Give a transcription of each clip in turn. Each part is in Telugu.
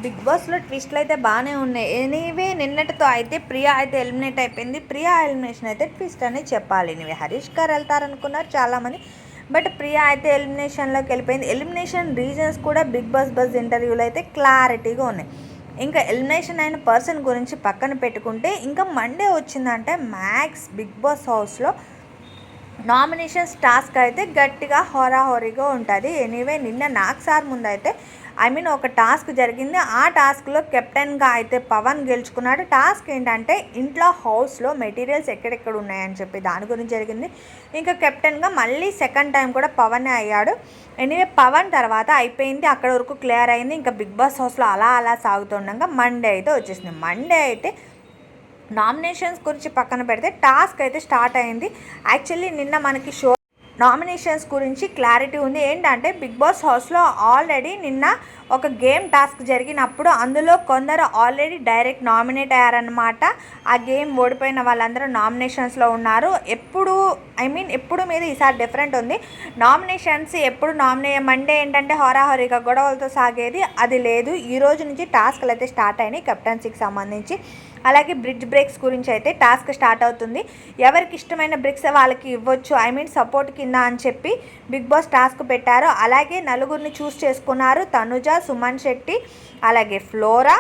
బిగ్ బాస్లో ట్విస్ట్లు అయితే బాగానే ఉన్నాయి. ఎనీవే నిన్నటితో అయితే ప్రియా అయితే ఎలిమినేట్ అయిపోయింది. ప్రియా ఎలిమినేషన్ అయితే ట్విస్ట్ అని చెప్పాలి. ఎనీవే హరీష్ గారు వెళ్తారనుకున్నారు చాలామంది, బట్ ప్రియా అయితే ఎలిమినేషన్లోకి వెళ్ళిపోయింది. ఎలిమినేషన్ రీజన్స్ కూడా బిగ్ బాస్ బజ్ ఇంటర్వ్యూలో అయితే క్లారిటీగా ఉన్నాయి. ఇంకా ఎలిమినేషన్ అయిన పర్సన్ గురించి పక్కన పెట్టుకుంటే ఇంకా మండే వచ్చిందంటే మ్యాక్స్ బిగ్ బాస్ హౌస్లో నామినేషన్స్ టాస్క్ అయితే గట్టిగా హోరాహోరీగా ఉంటుంది. ఎనీవే నిన్న నాకు సార్ ముందు అయితే ఒక టాస్క్ జరిగింది. ఆ టాస్క్లో కెప్టెన్గా అయితే పవన్ గెలుచుకున్నాడు. టాస్క్ ఏంటంటే ఇంట్లో హౌస్లో మెటీరియల్స్ ఎక్కడెక్కడ ఉన్నాయని చెప్పి దాని గురించి జరిగింది. ఇంకా కెప్టెన్గా మళ్ళీ సెకండ్ టైం కూడా పవనే అయ్యాడు. ఎనీవే పవన్ తర్వాత అయిపోయింది, అక్కడ వరకు క్లియర్ అయింది. ఇంకా బిగ్ బాస్ హౌస్లో అలా సాగుతుండగా మండే అయితే వచ్చేసింది. మండే అయితే నామినేషన్స్ గురించి పక్కన పెడితే టాస్క్ అయితే స్టార్ట్ అయింది. యాక్చువల్లీ నిన్న మనకి షో నామినేషన్స్ గురించి క్లారిటీ ఉంది. ఏంటంటే బిగ్ బాస్ హౌస్లో ఆల్రెడీ నిన్న ఒక గేమ్ టాస్క్ జరిగినప్పుడు అందులో కొందరు ఆల్రెడీ డైరెక్ట్ నామినేట్ అయ్యారనమాట. ఆ గేమ్ ఓడిపోయిన వాళ్ళందరూ నామినేషన్స్లో ఉన్నారు. ఎప్పుడు మీద ఈసారి డిఫరెంట్ ఉంది. నామినేషన్స్ ఎప్పుడు మండే ఏంటంటే హోరాహోరీగా గొడవలతో సాగేది, అది లేదు. ఈ రోజు నుంచి టాస్క్లు అయితే స్టార్ట్ అయినాయి కెప్టెన్సీకి సంబంధించి. అలాగే బ్రిడ్జ్ బ్రేక్స్ గురించి అయితే టాస్క్ స్టార్ట్ అవుతుంది. ఎవరికి ఇష్టమైన బ్రిక్స్ వాళ్ళకి ఇవ్వచ్చు, సపోర్ట్ కింద అని చెప్పి బిగ్ బాస్ టాస్క్ పెట్టారు. అలాగే నలుగురిని చూస్ చేసుకున్నారు. తనుజ, సుమన్ శెట్టి, అలాగే ఫ్లోరా,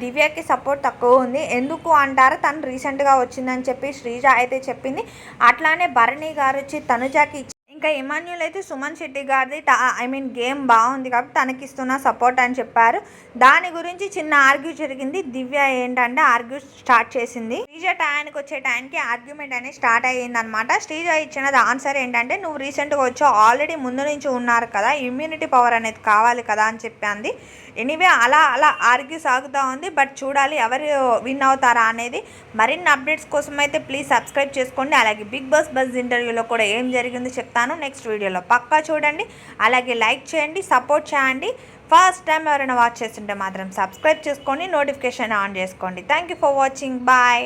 దివ్యకి సపోర్ట్ తక్కువ ఉంది. ఎందుకు అంటారు, తను రీసెంట్గా వచ్చిందని చెప్పి శ్రీజ అయితే చెప్పింది. అట్లానే భరణి గారు వచ్చి తనుజకి ఇంకా ఇమాన్యుల్ అయితే సుమన్ శెట్టి గారిది గేమ్ బాగుంది కాబట్టి తనకి ఇస్తున్న సపోర్ట్ అని చెప్పారు. దాని గురించి చిన్న ఆర్గ్యూ జరిగింది. దివ్య ఏంటంటే ఆర్గ్యూ స్టార్ట్ చేసింది. శ్రీజ టైంకి వచ్చే టైంకి ఆర్గ్యుమెంట్ అనేది స్టార్ట్ అయ్యిందనమాట. శ్రీజ ఇచ్చిన ఆన్సర్ ఏంటంటే నువ్వు రీసెంట్గా వచ్చావు, ఆల్రెడీ ముందు నుంచి ఉన్నారు కదా, ఇమ్యూనిటీ పవర్ అనేది కావాలి కదా అని చెప్పింది. ఎనీవే అలా ఆర్గ్యూ సాగుతూ ఉంది. బట్ చూడాలి ఎవరు విన్ అవుతారా అనేది. మరిన్ని అప్డేట్స్ కోసం అయితే ప్లీజ్ సబ్స్క్రైబ్ చేసుకోండి. అలాగే బిగ్ బాస్ బజ్ ఇంటర్వ్యూలో కూడా ఏం జరిగిందో చెప్తాను నెక్స్ట్ వీడియోలో, పక్కా చూడండి. అలాగే లైక్ చేయండి, సపోర్ట్ చేయండి. ఫస్ట్ టైం ఎవరైనా వాచ్ చేస్తుంటే మాత్రం సబ్స్క్రైబ్ చేసుకోండి, నోటిఫికేషన్ ఆన్ చేసుకోండి. Thank you for watching. Bye.